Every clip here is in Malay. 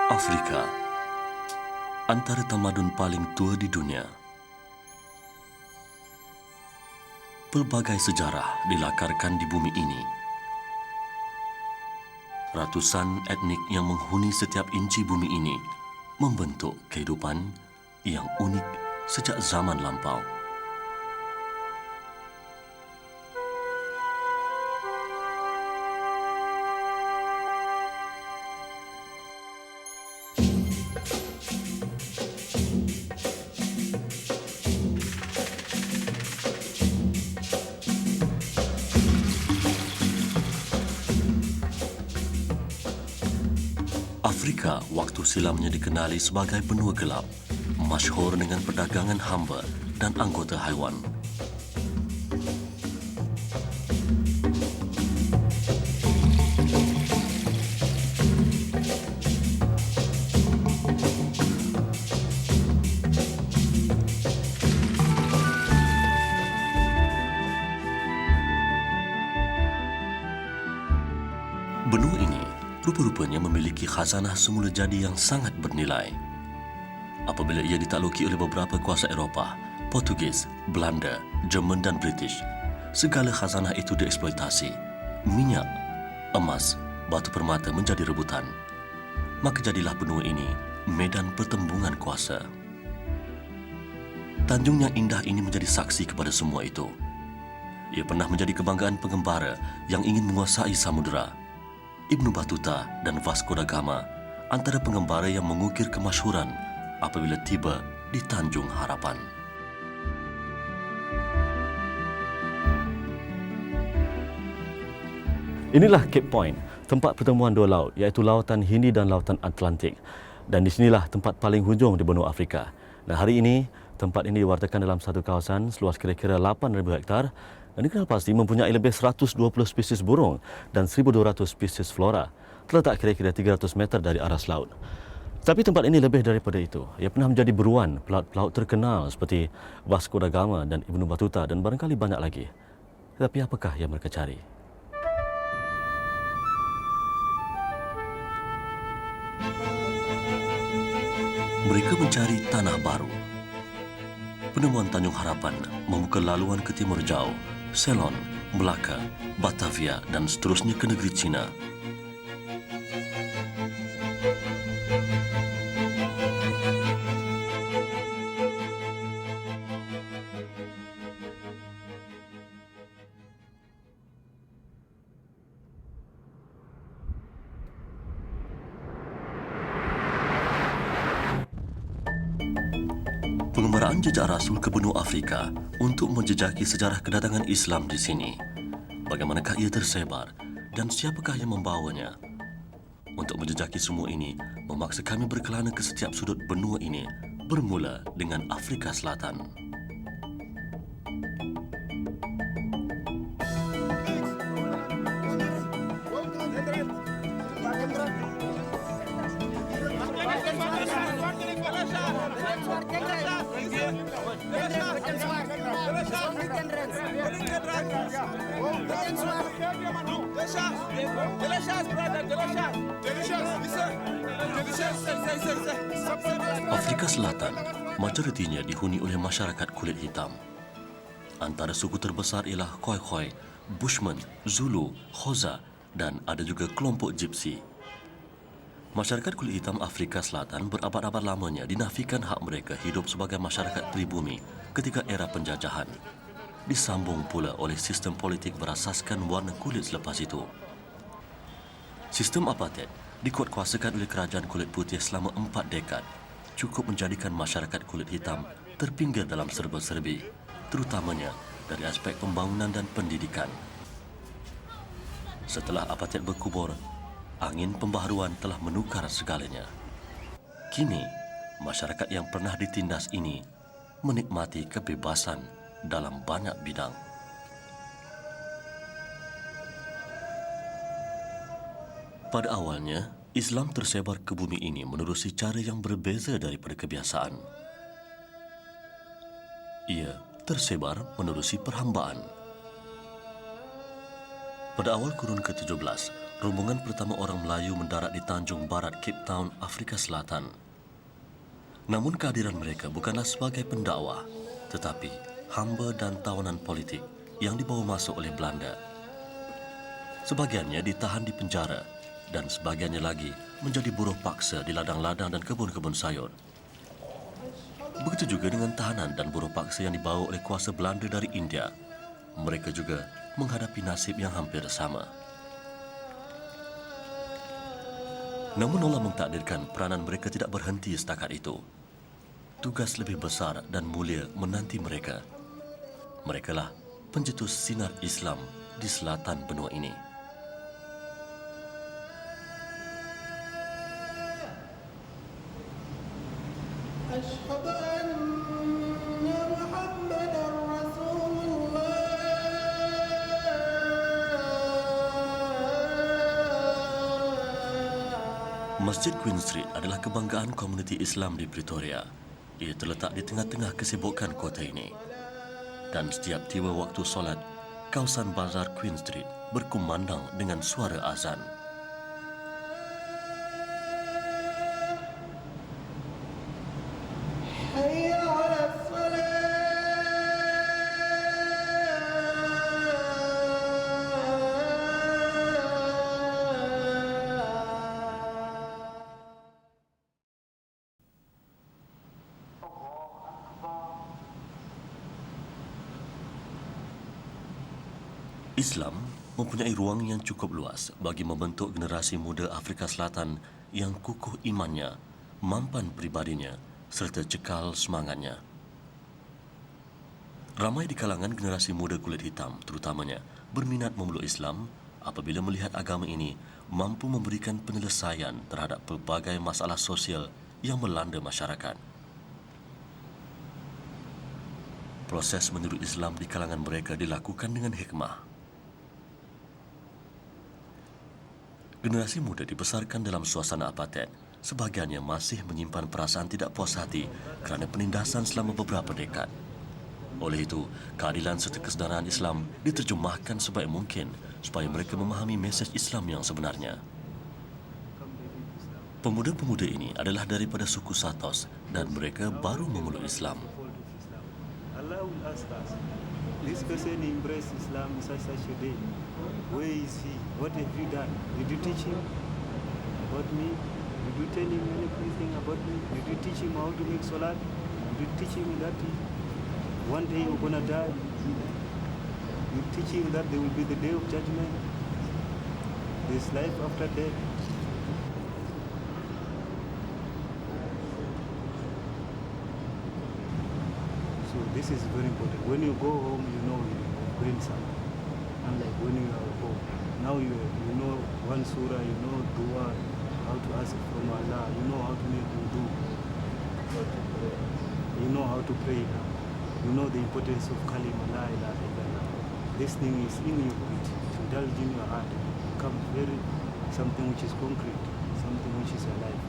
Afrika, antara tamadun paling tua di dunia. Pelbagai sejarah dilakarkan di bumi ini. Ratusan etnik yang menghuni setiap inci bumi ini membentuk kehidupan yang unik sejak zaman lampau. Afrika waktu silamnya dikenali sebagai benua gelap, masyhur dengan perdagangan hamba dan anggota haiwan. Benua ini rupa-rupanya memiliki khazanah semula jadi yang sangat bernilai. Apabila ia ditakluki oleh beberapa kuasa Eropah, Portugis, Belanda, Jerman dan British, segala khazanah itu dieksploitasi. Minyak, emas, batu permata menjadi rebutan. Maka jadilah benua ini medan pertembungan kuasa. Tanjung yang indah ini menjadi saksi kepada semua itu. Ia pernah menjadi kebanggaan pengembara yang ingin menguasai samudera. Ibnu Battuta dan Vasco da Gama antara pengembara yang mengukir kemasyhuran apabila tiba di Tanjung Harapan. Inilah Cape Point, tempat pertemuan dua laut, iaitu Lautan Hindi dan Lautan Atlantik. Dan di sinilah tempat paling hujung di benua Afrika. Dan hari ini, tempat ini diwartakan dalam satu kawasan seluas kira-kira 8,000 hektar dan dikenal pasti mempunyai lebih 120 spesies burung dan 1,200 spesies flora. Terletak kira-kira 300 meter dari aras laut. Tapi tempat ini lebih daripada itu. Ia pernah menjadi buruan pelaut-pelaut terkenal seperti Vasco da Gama dan Ibnu Battuta dan barangkali banyak lagi. Tetapi apakah yang mereka cari? Mereka mencari tanah baru. Penemuan Tanjung Harapan membuka laluan ke timur jauh, Ceylon, Melaka, Batavia dan seterusnya ke negeri China. Pengembaraan jejak Rasul ke benua Afrika untuk menjejaki sejarah kedatangan Islam di sini. Bagaimanakah ia tersebar dan siapakah yang membawanya? Untuk menjejaki semua ini, memaksa kami berkelana ke setiap sudut benua ini, bermula dengan Afrika Selatan. Afrika Selatan majoritinya dihuni oleh masyarakat kulit hitam. Antara suku terbesar ialah Khoi-Khoi, Bushman, Zulu, Xhosa dan ada juga kelompok Gypsy. Masyarakat kulit hitam Afrika Selatan berabad-abad lamanya dinafikan hak mereka hidup sebagai masyarakat pribumi ketika era penjajahan. Disambung pula oleh sistem politik berasaskan warna kulit selepas itu. Sistem apartheid dikuatkuasakan oleh kerajaan kulit putih selama 4 dekad, cukup menjadikan masyarakat kulit hitam terpinggir dalam serba-serbi, terutamanya dari aspek pembangunan dan pendidikan. Setelah apartheid berkubur, angin pembaharuan telah menukar segalanya. Kini, masyarakat yang pernah ditindas ini menikmati kebebasan dalam banyak bidang. Pada awalnya, Islam tersebar ke bumi ini menerusi cara yang berbeza daripada kebiasaan. Ia tersebar menerusi perhambaan. Pada awal kurun ke-17, rombongan pertama orang Melayu mendarat di Tanjung Barat, Cape Town, Afrika Selatan. Namun kehadiran mereka bukanlah sebagai pendakwah, tetapi hamba dan tawanan politik yang dibawa masuk oleh Belanda. Sebagiannya ditahan di penjara dan sebagiannya lagi menjadi buruh paksa di ladang-ladang dan kebun-kebun sayur. Begitu juga dengan tahanan dan buruh paksa yang dibawa oleh kuasa Belanda dari India. Mereka juga menghadapi nasib yang hampir sama. Namun Allah mentakdirkan peranan mereka tidak berhenti setakat itu. Tugas lebih besar dan mulia menanti mereka. Merekalah pencetus sinar Islam di selatan benua ini. أشهد أن محمدًا رسول الله. Masjid Queen Street adalah kebanggaan komuniti Islam di Pretoria. Ia terletak di tengah-tengah kesibukan kota ini. Dan setiap tiba waktu solat, kawasan Bazar Queen Street berkumandang dengan suara azan. حي على الصلاة. Islam mempunyai ruang yang cukup luas bagi membentuk generasi muda Afrika Selatan yang kukuh imannya, mampan pribadinya serta cekal semangatnya. Ramai di kalangan generasi muda kulit hitam terutamanya berminat memeluk Islam apabila melihat agama ini mampu memberikan penyelesaian terhadap pelbagai masalah sosial yang melanda masyarakat. Proses meniru Islam di kalangan mereka dilakukan dengan hikmah. Generasi muda dibesarkan dalam suasana apartheid. Sebahagiannya masih menyimpan perasaan tidak puas hati kerana penindasan selama beberapa dekad. Oleh itu, keadilan serta kesedaran Islam diterjemahkan sebaik mungkin supaya mereka memahami mesej Islam yang sebenarnya. Pemuda-pemuda ini adalah daripada suku Satos dan mereka baru memeluk Islam. Allah will ask us, this person embraced Islam in such a day. Where is he? What have you done? Did you teach him about me? Did you tell him anything about me? Did you teach him how to make salat? Did you teach him that one day you're gonna die? You teach him that there will be the day of judgment. There's life after death. So this is very important. When you go home, you know you bring something. Unlike when you are home. Now you know one surah, you know dua, how to ask from Allah, you know how to make wudu, you know how to pray now. You know the importance of kalima la ilaha illallah. This thing is in you, it indulge in your heart, it becomes very something which is concrete, something which is alive.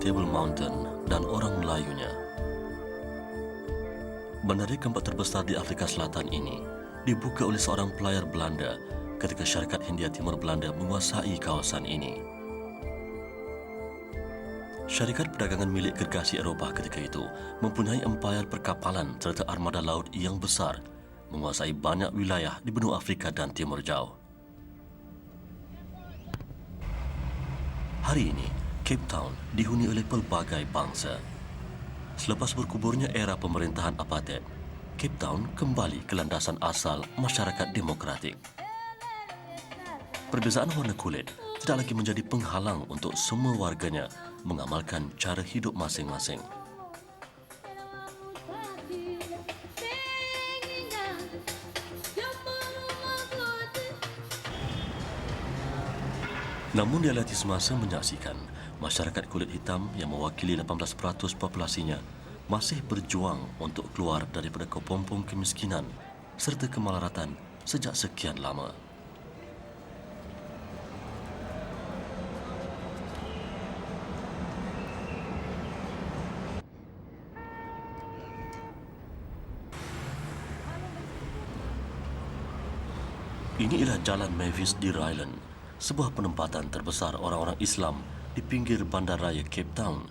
Table Mountain dan orang Melayunya. Bandar keempat terbesar di Afrika Selatan ini dibuka oleh seorang pelayar Belanda ketika Syarikat Hindia Timur Belanda menguasai kawasan ini. Syarikat perdagangan milik gergasi Eropah ketika itu mempunyai empayar perkapalan serta armada laut yang besar, menguasai banyak wilayah di benua Afrika dan Timur Jauh. Hari ini, Cape Town dihuni oleh pelbagai bangsa. Selepas berkuburnya era pemerintahan apartheid, Cape Town kembali ke landasan asal masyarakat demokratik. Perbezaan warna kulit tidak lagi menjadi penghalang untuk semua warganya mengamalkan cara hidup masing-masing. Namun realiti semasa menyaksikan masyarakat kulit hitam yang mewakili 18% populasinya masih berjuang untuk keluar daripada kepompong kemiskinan serta kemalaratan sejak sekian lama. Ini ialah Jalan Mavis di Ryland, sebuah penempatan terbesar orang-orang Islam di pinggir bandaraya Cape Town.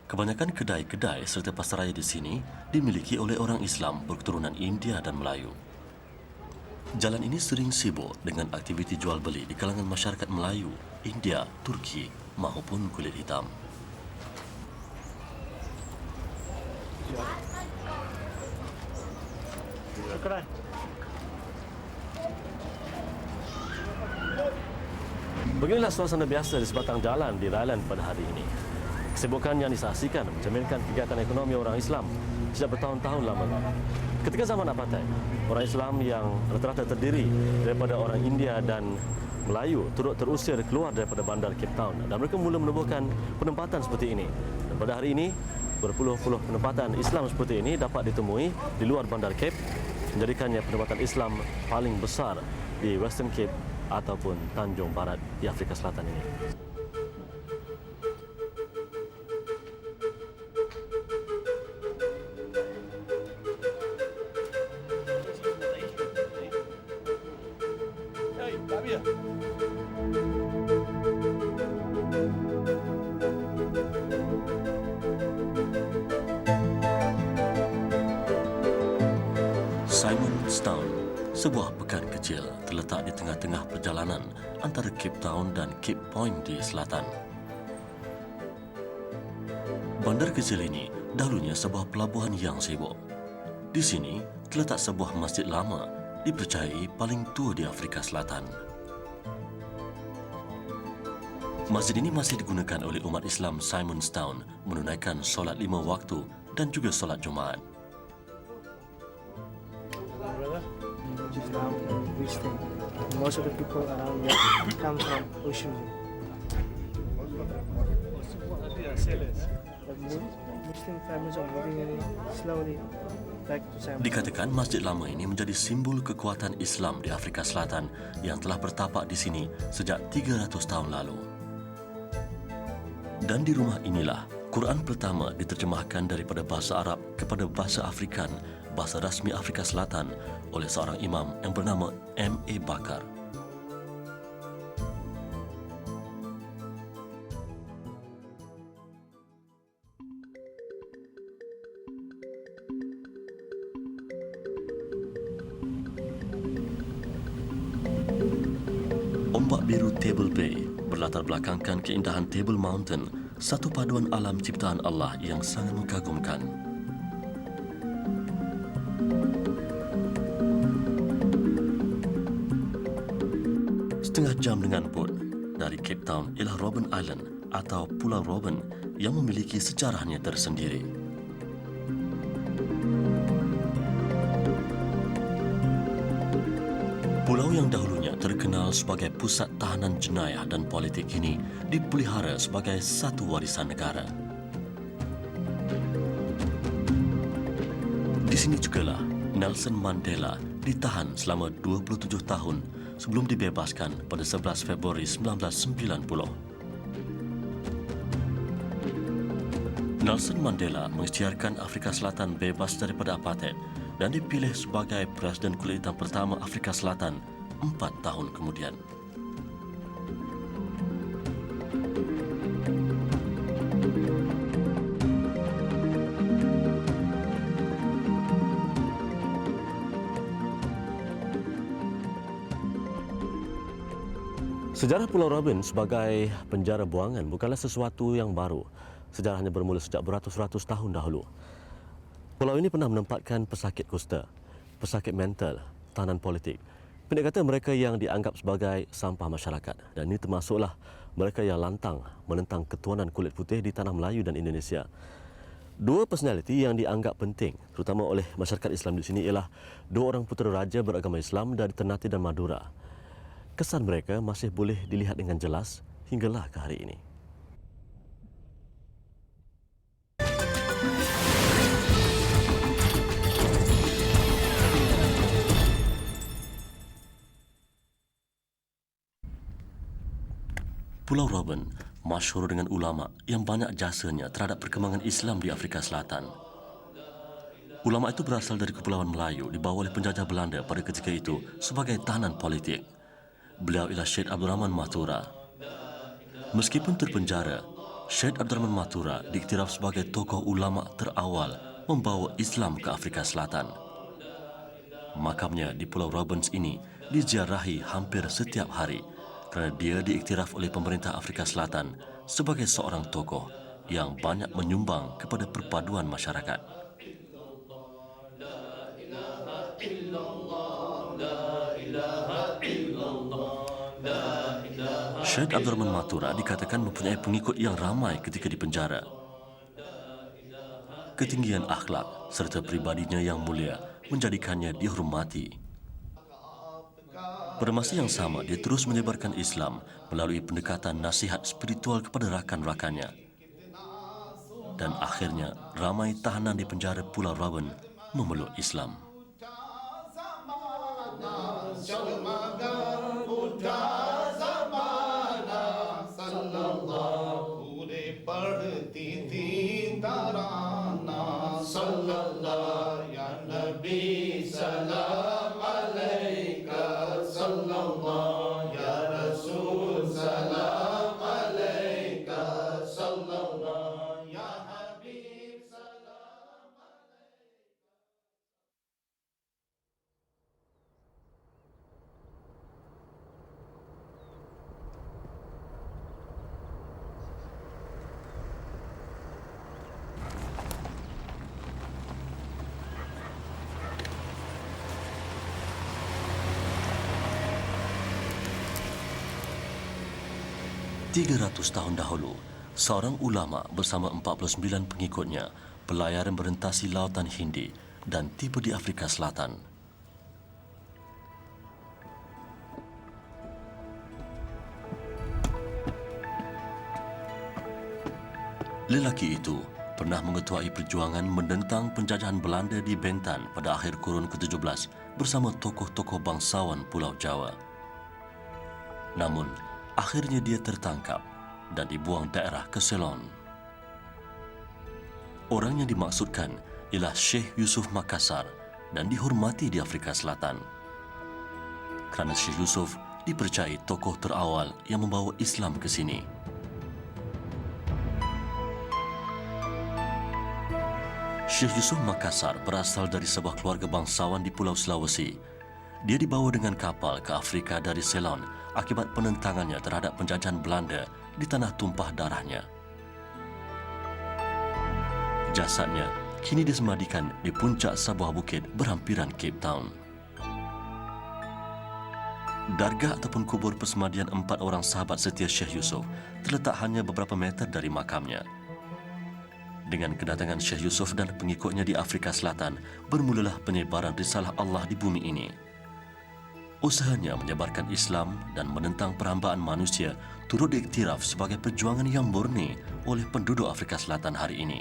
Kebanyakan kedai-kedai serta pasaraya di sini dimiliki oleh orang Islam berketurunan India dan Melayu. Jalan ini sering sibuk dengan aktiviti jual beli di kalangan masyarakat Melayu, India, Turki maupun kulit hitam. Beginilah suasana biasa di sebatang jalan di Ryland pada hari ini. Kesibukan yang disaksikan mencerminkan kegiatan ekonomi orang Islam sejak bertahun-tahun lamanya. Ketika zaman apartheid, orang Islam yang rata-rata terdiri daripada orang India dan Melayu turut terusir keluar daripada bandar Cape Town dan mereka mula menubuhkan penempatan seperti ini. Dan pada hari ini, berpuluh-puluh penempatan Islam seperti ini dapat ditemui di luar bandar Cape, menjadikannya penempatan Islam paling besar di Western Cape ataupun Tanjung Barat di Afrika Selatan ini. Simonstown, sebuah pekan kecil terletak di tengah-tengah perjalanan antara Cape Town dan Cape Point di selatan. Bandar kecil ini dahulunya sebuah pelabuhan yang sibuk. Di sini terletak sebuah masjid lama dipercayai paling tua di Afrika Selatan. Masjid ini masih digunakan oleh umat Islam Simonstown menunaikan solat 5 waktu dan juga solat Jumaat. Christian. Most of the people around here come from Ocean. But Muslim families are moving slowly back to San. Dikatakan masjid lama ini menjadi simbol kekuatan Islam di Afrika Selatan yang telah bertapak di sini sejak 300 tahun lalu. Dan di rumah inilah Quran pertama diterjemahkan daripada bahasa Arab kepada bahasa Afrikan, bahasa rasmi Afrika Selatan oleh seorang imam yang bernama M.A. Bakar. Ombak biru Table Bay berlatar belakangkan keindahan Table Mountain, satu paduan alam ciptaan Allah yang sangat mengagumkan. Setengah jam dengan bot dari Cape Town ialah Robben Island atau Pulau Robben yang memiliki sejarahnya tersendiri. Pulau yang dahulunya terkenal sebagai pusat tahanan jenayah dan politik ini dipelihara sebagai satu warisan negara. Di sini jugalah Nelson Mandela ditahan selama 27 tahun sebelum dibebaskan pada 11 Februari 1990. Nelson Mandela mengisytiharkan Afrika Selatan bebas daripada apartheid dan dipilih sebagai Presiden kulit hitam pertama Afrika Selatan 4 tahun kemudian. Sejarah Pulau Robin sebagai penjara buangan bukanlah sesuatu yang baru. Sejarahnya bermula sejak beratus-ratus tahun dahulu. Pulau ini pernah menempatkan pesakit kusta, pesakit mental, tahanan politik. Pendek kata mereka yang dianggap sebagai sampah masyarakat. Dan ini termasuklah mereka yang lantang menentang ketuanan kulit putih di tanah Melayu dan Indonesia. Dua personaliti yang dianggap penting, terutama oleh masyarakat Islam di sini ialah dua orang putera raja beragama Islam dari Ternate dan Madura. Kesan mereka masih boleh dilihat dengan jelas hinggalah ke hari ini. Pulau Robin masyhur dengan ulama yang banyak jasanya terhadap perkembangan Islam di Afrika Selatan. Ulama itu berasal dari Kepulauan Melayu dibawa oleh penjajah Belanda pada ketika itu sebagai tahanan politik. Beliau ialah Syed Abdul Rahman Mathura. Meskipun terpenjara, Syed Abdul Rahman Mathura diiktiraf sebagai tokoh ulama terawal membawa Islam ke Afrika Selatan. Makamnya di Pulau Robins ini diziarahi hampir setiap hari kerana dia diiktiraf oleh pemerintah Afrika Selatan sebagai seorang tokoh yang banyak menyumbang kepada perpaduan masyarakat. Syed Abdul Rahman Mathura dikatakan mempunyai pengikut yang ramai ketika di penjara. Ketinggian akhlak serta pribadinya yang mulia menjadikannya dihormati. Pada masa yang sama, dia terus menyebarkan Islam melalui pendekatan nasihat spiritual kepada rakan-rakannya. Dan akhirnya, ramai tahanan di penjara Pulau Robin memeluk Islam. Ratus tahun dahulu, seorang ulama bersama 49 pengikutnya berlayar merentasi lautan Hindi dan tiba di Afrika Selatan. Lelaki itu pernah mengetuai perjuangan menentang penjajahan Belanda di Bentan pada akhir kurun ke-17 bersama tokoh-tokoh bangsawan Pulau Jawa. Namun, akhirnya dia tertangkap dan dibuang daerah ke Ceylon. Orang yang dimaksudkan ialah Syekh Yusuf Makassar dan dihormati di Afrika Selatan. Kerana Syekh Yusuf dipercayai tokoh terawal yang membawa Islam ke sini. Syekh Yusuf Makassar berasal dari sebuah keluarga bangsawan di Pulau Sulawesi. Dia dibawa dengan kapal ke Afrika dari Ceylon akibat penentangannya terhadap penjajahan Belanda di tanah tumpah darahnya. Jasadnya kini disemadikan di puncak sebuah bukit berhampiran Cape Town. Dargah ataupun kubur persemadian 4 orang sahabat setia Syekh Yusuf terletak hanya beberapa meter dari makamnya. Dengan kedatangan Syekh Yusuf dan pengikutnya di Afrika Selatan, bermulalah penyebaran risalah Allah di bumi ini. Usahanya menyebarkan Islam dan menentang perhambaan manusia turut diiktiraf sebagai perjuangan yang murni oleh penduduk Afrika Selatan hari ini.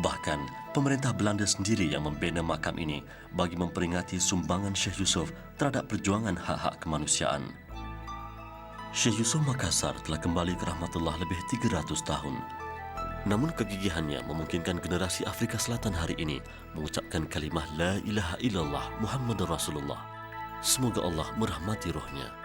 Bahkan, pemerintah Belanda sendiri yang membina makam ini bagi memperingati sumbangan Syekh Yusuf terhadap perjuangan hak-hak kemanusiaan. Syekh Yusuf Makassar telah kembali ke rahmatullah lebih 300 tahun. Namun kegigihannya memungkinkan generasi Afrika Selatan hari ini mengucapkan kalimah La ilaha illallah Muhammadur Rasulullah. Semoga Allah merahmati rohnya.